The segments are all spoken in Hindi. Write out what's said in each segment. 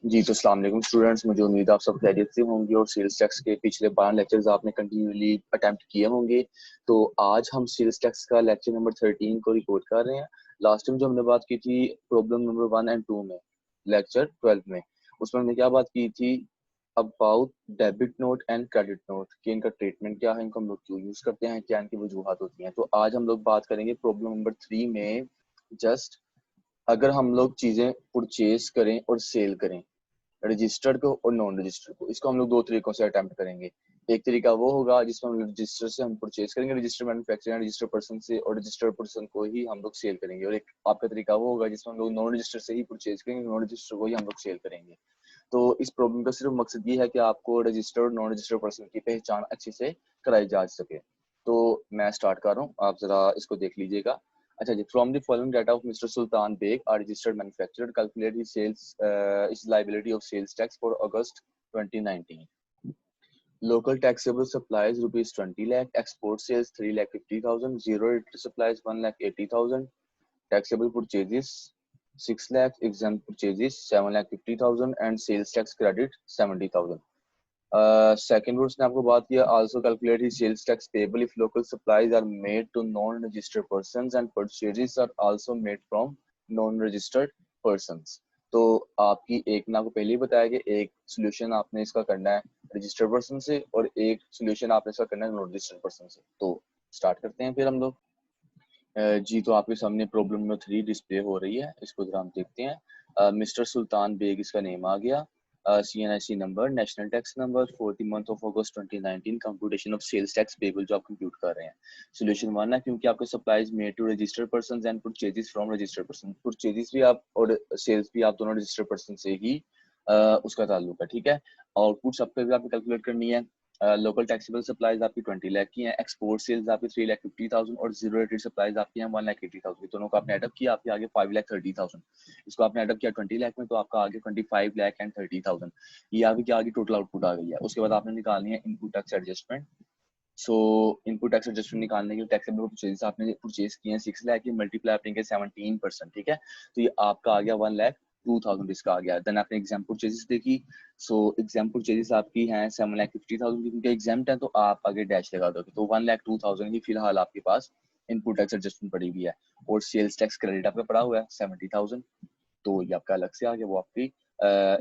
जी तो अस्सलाम वालेकुम स्टूडेंट्स, मुझे उम्मीद है आप सब खैरियत से होंगे और सेल्स टैक्स के पिछले 12 लेक्चर्स आपने कंटिन्यूली अटेम्प्ट किए होंगे। तो आज हम सेल्स टैक्स का लेक्चर नंबर 13 को रिकॉर्ड कर रहे हैं। लास्ट टाइम जो हमने बात की थी प्रॉब्लम नंबर 1 एंड 2 में, लेक्चर 12 में, उसमें हमने क्या बात की थी about debit note and credit note कि इनका ट्रीटमेंट क्या है, इनको हम लोग क्यों यूज करते हैं, क्या इनकी वजूहत होती हैं। तो आज हम लोग बात करेंगे प्रॉब्लम नंबर 3 में। जस्ट अगर हम लोग चीजें परचेज करें और सेल करें, रजिस्टर्ड को और नॉन रजिस्टर्ड को, इसको हम लोग दो तरीकों से अटेम्प्ट करेंगे। एक तरीका वो होगा जिसमें हम रजिस्टर से हम परचेज करेंगे, रजिस्टर्ड मैन्युफैक्चरर रजिस्टर्ड पर्सन से, और रजिस्टर्ड पर्सन को ही हम लोग सेल करेंगे। और एक आपका तरीका वो होगा जिसमें हम लोग नॉन रजिस्टर्ड से ही परचेज करेंगे, नॉन रजिस्टर्ड को ही हम लोग सेल करेंगे। तो इस प्रॉब्लम का सिर्फ मकसद ये है कि आपको रजिस्टर्ड और नॉन रजिस्टर्ड पर्सन की पहचान अच्छे से कराई जा सके। तो मैं स्टार्ट कर रहा हूँ, आप जरा इसको देख लीजिएगा। अच्छा जी, from the following data of mister Sultan Beg, a registered manufacturer, calculate his sales, his liability of sales tax for August 2019. Local taxable supplies rupees 20 lakh, export sales 3 lakh 50,000, zero rated supplies 1 lakh 80,000, taxable purchases 6 lakh, exempt purchases 7 lakh 50,000 and sales tax credit 70,000. Second rule ने आपको बात किया, आल्सो कैलकुलेट ही sales tax payable if local supplies are made to non registered persons and purchases are also made from non registered persons. तो आपकी एक ना, आपको पहले ही बताया कि एक सोल्यूशन आपने इसका करना है रजिस्टर्ड पर्सन से और एक सोल्यूशन आपने इसका करना है नॉन रजिस्टर्ड पर्सन से। तो स्टार्ट करते हैं फिर हम लोग। जी तो आपके सामने प्रॉब्लम नंबर 3 डिस्प्ले हो रही है, इसको जरा हम देखते हैं। मिस्टर सुल्तान बेग इसका नेम आ गया, CNIC number, national tax number, for the month of August 2019, computation of sales tax payable जो आप कंप्यूट कर रहे हैं। सोल्यूशन 1 है, क्योंकि आपके supplies made to registered person and purchases from registered person, purchases भी आप और सेल्स भी आप दोनों रजिस्टर्ड पर्सन से ही उसका ताल्लुक है, ठीक है। आउटपुट सब पे भी आपको कैलकुलेट करनी है। लोकल टैक्सेबल सप्लाईज आपकी 20 लाख की हैं, एक्सपोर्ट सेल्स आपकी 3 लाख 50,000 और जीरो रेटेड सप्लाईज आपकी हैं 1 लाख 80,000। दोनों को आपने एडअप किया, आपके आगे 5 लाख 30,000। इसको आपने एडअप किया 20 लाख में, तो आपका आगे 25 लाख एंड 30,000। ये आपकी क्या आगे टोटल आउटपुट आ गई है। उसके बाद आपने निकालनी है इनपुट टैक्स एडजस्टमेंट। सो इनपुट टैक्स एडजस्टमेंट निकालने के लिए टैक्सेबल परचेज आपने परचेज किए हैं 6 लाख की, मल्टीप्लाई आपने किया 17%, ठीक है। तो ये आपका आ गया 1 लाख 2,000 इसका आ गया। देन आपने एग्जाम परचेजेस देखी, सो एग्जाम परचेजेस आपकी हैं 7 लाख 50,000 की, क्योंकि एग्जाम है तो आप आगे डैश लगा दोगे। तो 1 लाख 2,000 ही फिलहाल आपके पास इनपुट टैक्स एडजस्टमेंट पड़ी हुई है। और सेल्स टैक्स क्रेडिट आपका पड़ा हुआ है 70,000, तो ये आपका अलग से आ गया, वो आपकी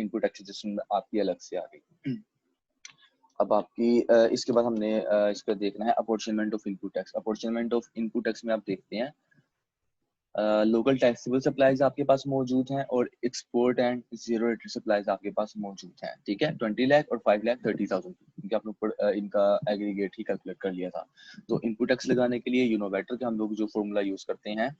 इनपुट टैक्स एडजस्टमेंट आपकी अलग से आ गई। अब आपकी इसके बाद हमने इसका देखना है apportionment of input tax. Apportionment of input tax में आप देखते हैं लोकल टैक्सेबल सप्लाईज आपके पास मौजूद हैं और export and zero rated supplies आपके पास मौजूद हैं, ठीक है। 20 लाख और 5 लाख 30,000, क्योंकि आपने ऊपर इनका एग्रीगेट ही कैलकुलेट कर लिया था। तो इनपुट टैक्स लगाने के लिए यू नो बेटर कि हम लोग जो फॉर्मूला यूज करते हैं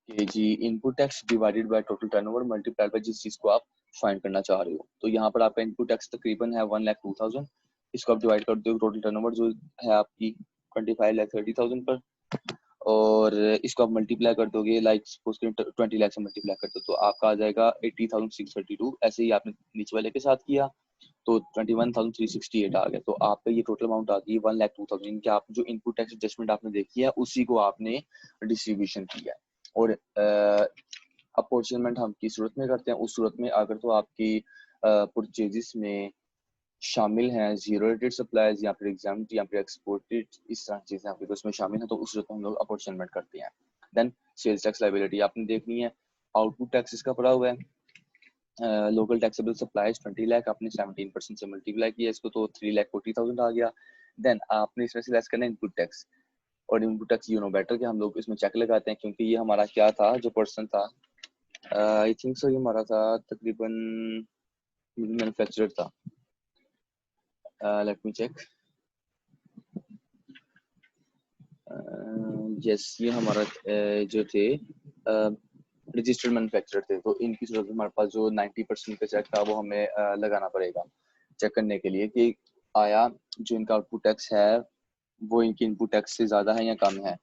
कि जी input tax divided by total turnover multiplied by जिस चीज को आप फाइंड करना चाह रहे हो। तो यहाँ पर आपका इनपुट टैक्स तकरीबन है 1 लाख 2,000, इसको आप डिवाइड कर दो टोटल टर्नओवर जो है आपकी 25 लाख 30,000 पर, और इसको आप मल्टीप्लाई कर दोगे, लाइक सपोज करें 20 लाख से मल्टीप्लाई कर दो तो आपका आ जाएगा 80,632। ऐसे ही आपने नीचे वाले के साथ किया तो 21,368 आ गया। तो आपका ये टोटल अमाउंट आ गई 1 लाख 2,000। इनके आप जो इनपुट टैक्स एडजस्टमेंट आपने देखी है उसी को आपने डिस्ट्रीब्यूशन किया है। और अपॉर्चुनमेंट हम किस सूरत में करते हैं, उस सूरत में अगर तो आपकी परचेजेस में शामिल हैं जीरो रेटेड सप्लाईज या फिर एग्जाम्प्ट या फिर एक्सपोर्टेड, इस तरह की चीजें आपके उसमें शामिल हैं, तो उस सूरत में हम लोग अपॉर्चुनमेंट करते हैं। देन सेल्स टैक्स लायबिलिटी आपने देखनी है, आउटपुट टैक्स इसका पड़ा हुआ है। लोकल टैक्सेबल सप्लाईज 20 लाख, आपने 17% से मल्टीप्लाई किया इसको तो 3 लाख 40,000 आ गया। देन आपने इसमें से लेस करना है इनपुट टैक्स, और input tax you know better कि हम लोग इसमें चेक लगाते हैं, क्योंकि ये हमारा क्या था, जो पर्सन था आई थिंक सो ये हमारा था तकरीबन मैन्युफैक्चरर था। Let me check. यस ये हमारा जो थे रजिस्टर्ड मैन्युफैक्चरर थे। तो इनकी सूरत में हमारे पास जो 90% का चेक था वो हमें लगाना पड़ेगा चेक करने के लिए कि आया जो इनका आउटपुट टैक्स है वो इनकी इनपुट टैक्स से ज़्यादा है या कम है।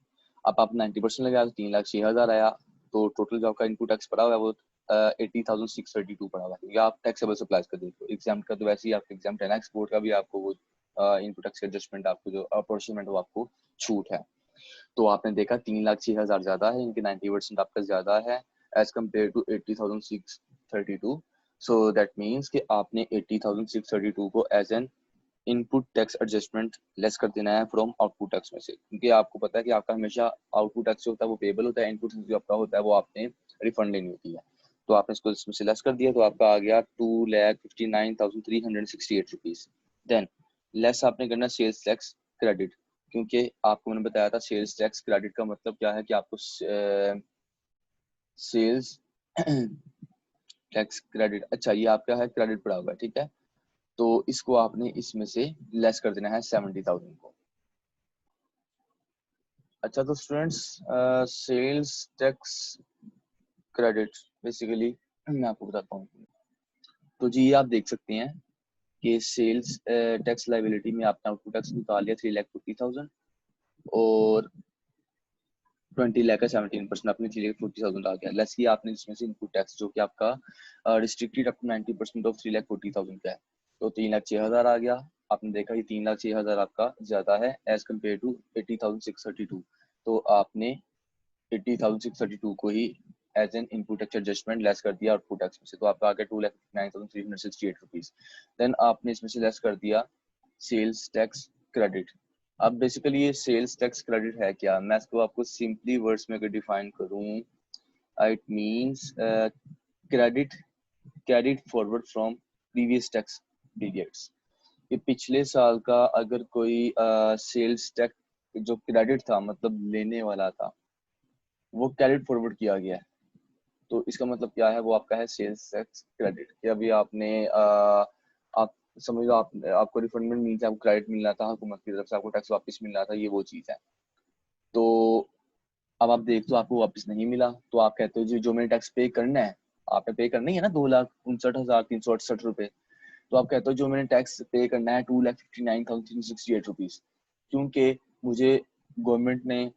अब आप 90% लगाया तो 3,06,000 आया, तो टोटल जो आपका इनपुट टैक्स पड़ा हुआ है वो 80,632 पड़ा हुआ है। या आप टैक्सेबल सप्लाईज का देखो, एग्जाम का तो वैसे ही आपका एग्जाम है ना, एक्सपोर्ट का भी आपको वो इनपुट टैक्स एडजस्टमेंट आपको जो अपॉर्चुनमेंट वो आपको छूट है। तो आपने देखा 3,06,000 ज्यादा है, इनके 90% आपका ज्यादा है as compare to 80,632, so that means कि आपने 80,632 को as an input tax adjustment less कर देना है फ्रॉम आउटपुट टैक्स में से, क्योंकि आपको पता है कि आपका हमेशा आउटपुट टैक्स जो होता है वो पेबल होता है, इनपुट जो आपका होता है वो आपने रिफंड लेनी होती है। तो आपने इसको इसमें से लेस कर दिया, तो आपका आ गया 2,59,368 रुपीज। देन लेस आपने करना सेल्स टैक्स क्रेडिट, क्योंकि आपको मैंने बताया था सेल्स टैक्स क्रेडिट का मतलब क्या है कि आपको सेल्स टैक्स क्रेडिट, अच्छा ये आपका है क्रेडिट पड़ा हुआ है, ठीक है, तो इसको आपने इसमें से लेस कर देना है 70,000 को। अच्छा तो students sales tax credit basically मैं आपको बताता हूँ। तो जी ये आप देख सकते हैं कि सेल्स टैक्स लाइबिलिटी में आपने आउटपुट टैक्स निकाल लिया 3,40,000 और 20 लाख का 17% आपने 3,40,000 आ गया। लेस ही आपने इसमें से इनपुट टैक्स जो कि आपका रिस्ट्रिक्टेड अप टू 90% ऑफ 3,40,000 का है, तो 3,06,000 आ गया। आपने देखा कि 3,06,000 आपका ज्यादा है एज कम्पेयर टू 80,632, तो आपने 80,632 को ही as an input tax adjustment less कर दिया आउटपुट टैक्स में से, तो आपका आ गया 2,59,368 रुपीज। देन आपने इसमें से लेस कर दिया सेल्स टैक्स क्रेडिट। अब बेसिकली ये सेल्स टैक्स क्रेडिट है क्या, मैं इसको आपको सिंपली वर्ड्स में अगर डिफाइन करूं, it means credit carried forward from previous tax periods. ये पिछले साल का अगर कोई सेल्स टैक्स जो क्रेडिट था मतलब लेने वाला था वो कैरिड फॉरवर्ड किया गया है, तो इसका मतलब क्या है, वो आपका है सेल्स टैक्स क्रेडिट। कि अभी आपने आप समझ लो आपको रिफंडमेंट मिल आपको क्रेडिट मिल रहा था हुकूमत की तरफ से, आपको टैक्स वापस मिल रहा था, ये वो चीज़ है। तो अब आप देख तो आपको वापस नहीं मिला, तो आप कहते हो जी जो मैंने टैक्स पे करना है, आपने पे करना ही है ना 2,59,368 रुपए, तो आप कहते हो जो मैंने टैक्स पे करना है 2,59,368 रुपीज, क्योंकि मुझे गवर्नमेंट ने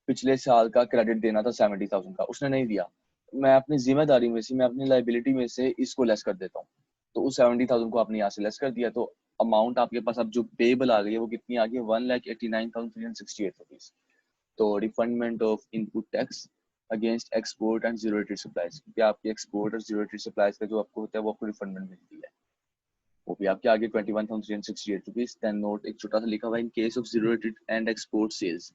पिछले साल का क्रेडिट देना था 70,000 का, उसने नहीं दिया, मैं अपनी जिम्मेदारी में से मैं अपनी लाइबिलिटी में से इसको लेस कर देता हूँ, तो उस 70,000 को आपने यहाँ से लेस कर दिया, तो अमाउंट आपके पास अब जो पेबल आ गई है वो कितनी आ गई है 1,89,368 रुपीज। तो refundment of input tax against export and zero rated supplies, क्योंकि आपके एक्सपोर्ट और जीरो रेटेड सप्लाईज का जो आपको होता है वो आपको रिफंडमेंट मिलती है, वो भी आपके आगे 21,368 रुपीज। देन नोट एक छोटा सा लिखा हुआ है, in case of zero rated and export sales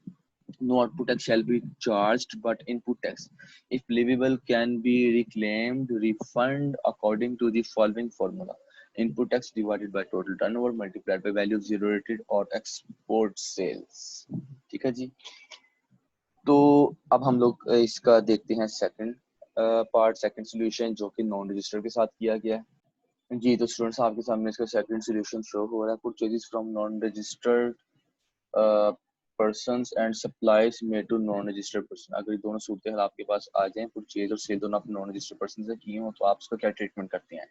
no output tax shall be charged but input tax if livable can be reclaimed refund according to the following formula: input tax divided by total turnover multiplied by value of zero rated or export sales। ठीक है जी, तो अब हम लोग इसका देखते हैं सेकंड पार्ट, सेकंड सॉल्यूशन जो कि नॉन रजिस्टर के साथ किया गया है। जी तो स्टूडेंट्स आपके सामने इसका सेकंड सॉल्यूशन शो हो रहा है, purchases from non registered persons and supplies made to non registered person. अगर ये दोनों सूरत हाल आपके पास आ जाएं, परचेज और सेल दोनों आपने नॉन रजिस्टर्ड पर्सन से किए हो, तो आप उसका क्या ट्रीटमेंट करते हैं।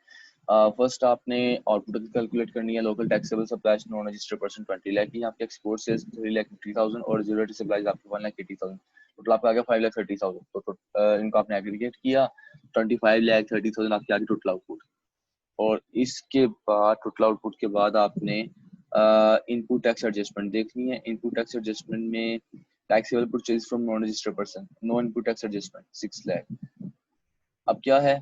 फर्स्ट आपने आउटपुट कैलकुलेट करनी है, local taxable supplies non registered person 20 lakh की, आपके एक्सपोर्ट सेल्स 3,50,000 और जीरो रेटेड सप्लाईज आपके 1,80,000, टोटल आपका आ गया 5,30,000। तो इनको आपने एग्रीगेट किया, 25,30,000 आपके आगे टोटल आउटपुट, और इसके बाद टोटल आउटपुट के बाद आपने इनपुट टैक्स एडजस्टमेंट देखनी है। इनपुट टैक्स एडजस्टमेंट में taxable purchase from non registered person, no input tax adjustment 6 lakh. अब क्या है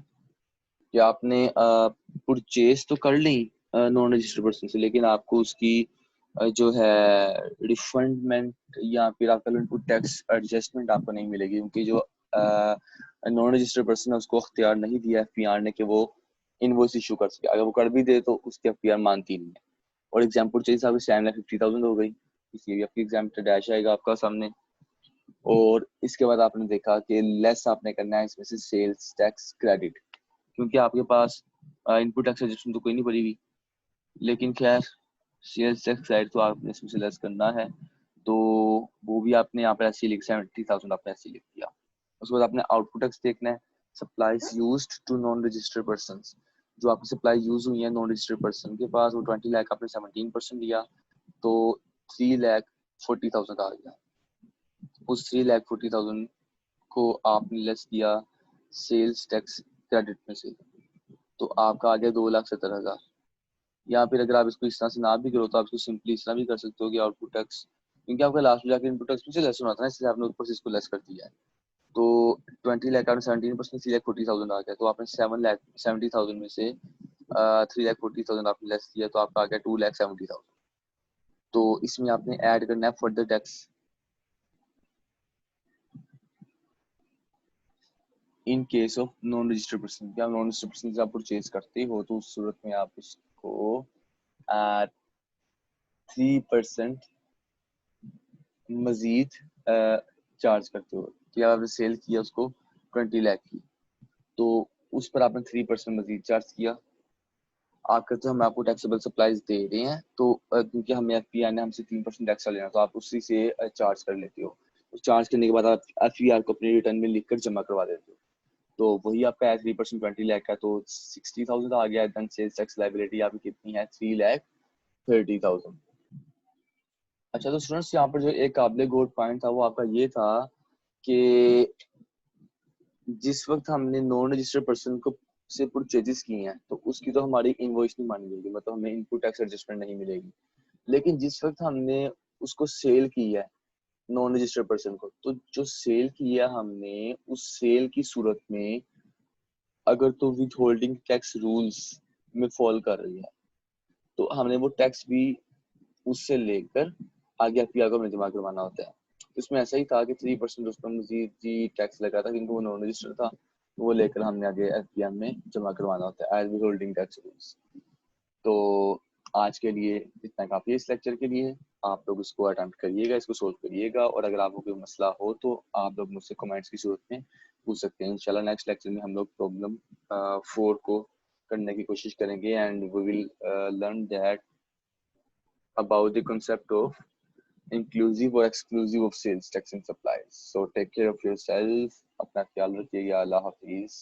कि आपने परचेज तो कर ली नॉन रजिस्टर्ड पर्सन से, लेकिन आपको उसकी जो है रिफंडमेंट या फिर आपका इनपुट टैक्स एडजस्टमेंट आपको नहीं मिलेगी, क्योंकि जो नॉन रजिस्टर्ड पर्सन है उसको अख्तियार नहीं दिया एफपीआर ने कि वो इनवॉइस इशू कर सके, अगर वो कर भी दे तो उसकी एफपीआर मानती नहीं है। और एग्जाम परचेज आपकी 7,50,000 हो गई, इसलिए भी आपकी एग्जाम डैश आएगा आपका सामने। और इसके बाद आपने देखा कि लेस आपने करना है इसमें से सेल्स टैक्स क्रेडिट, क्योंकि आपके पास इनपुट टैक्स एडजस्टमेंट तो कोई नहीं पड़ी हुई, लेकिन खैर सेल्स टैक्स क्रेडिट तो आपने इसमें से लेस करना है, तो वो भी आपने यहाँ पर ऐसे लिख 70,000 आपने ऐसे लिख दिया। उसके बाद आपने आउटपुट टैक्स देखना है, supplies used to non registered persons, जो आपकी सप्लाई यूज हुई है नॉन रजिस्टर्ड पर्सन के पास, वो 20 लाख आपने 17% लिया, तो 3,40,000 आ गया। उस 3,40,000 को आपने लेस किया सेल्स टैक्स क्रेडिट में से, तो आपका आ गया 2,70,000। या फिर अगर आप इसको इस तरह से ना भी करो तो आप इसको सिंपली इस तरह भी कर सकते हो कि आउटपुट टैक्स, क्योंकि आपका लास्ट में जाकर इनपुट टैक्स में से लेस होना था ना, इसलिए आपने ऊपर से इसको लेस कर दिया है। तो 20 लाख का 17% 3,40,000 आ गया, तो आपने 7,70,000 में से 3,40,000 आपने लेस किया, तो आपका आ गया 2,70,000। तो इसमें आपने ऐड करना है further tax in case of non registered person. क्या नॉन रजिस्टर्ड पर्सन से आप परचेज करते हो तो उस सूरत में आप इसको 3% मजीद चार्ज करते हो। कि आपने सेल किया उसको 20 लाख की, तो उस पर आपने 3% मजीद चार्ज किया। आकर तो हम आपको टैक्सेबल सप्लाईज दे रहे हैं, तो क्योंकि हमें एफपीआर ने हमसे 3% टैक्स लेना, तो आप उसी से चार्ज कर लेते हो। उस चार्ज करने के बाद आप एफपीआर को अपने रिटर्न में लिखकर जमा करवा देते हो। तो वही आपका है 3% 20 लाख का, तो 60,000 आ गया। देन सेल्स टैक्स लायबिलिटी आपकी कितनी है 3,30,000। अच्छा, तो स्टूडेंट्स यहाँ पर जो एक काबिल गौर पॉइंट था वो आपका ये था कि जिस वक्त हमने नॉन रजिस्टर्ड पर्सन को से परचेजेस किए हैं तो उसकी तो हमारी इनवॉइस नहीं मानी जाएगी, मतलब हमें इनपुट टैक्स एडजस्टमेंट नहीं मिलेगी। लेकिन जिस वक्त हमने उसको सेल किया है नॉन रजिस्टर्ड पर्सन को, तो जो सेल किया हमने उस सेल की सूरत में अगर तो विद होल्डिंग टैक्स रूल्स में फॉल कर रही है, तो हमने वो टैक्स भी उससे लेकर आगे एफपीआर को हमें जमा करवाना होता है। तो इसमें ऐसा ही था कि 3% उस पर मजीद जी टैक्स लगा था क्योंकि वो नॉन रजिस्टर था, तो वो लेकर हमने आगे एफपीआर में जमा करवाना होता है as withholding tax rules. तो आज के लिए इतना काफ़ी है इस लेक्चर के लिए। आप लोग इसको अटेम्प्ट करिएगा, इसको सोल्व करिएगा, और अगर आपको कोई मसला हो तो आप लोग मुझसे कमेंट्स की सूरत में पूछ सकते हैं। इंशाल्लाह नेक्स्ट लेक्चर में हम लोग प्रॉब्लम 4 को करने की कोशिश करेंगे and we will learn that about the concept of inclusive or exclusive of sales tax and supplies. So take care of yourself. अपना ख्याल रखिएगा। अल्लाह हाफिज।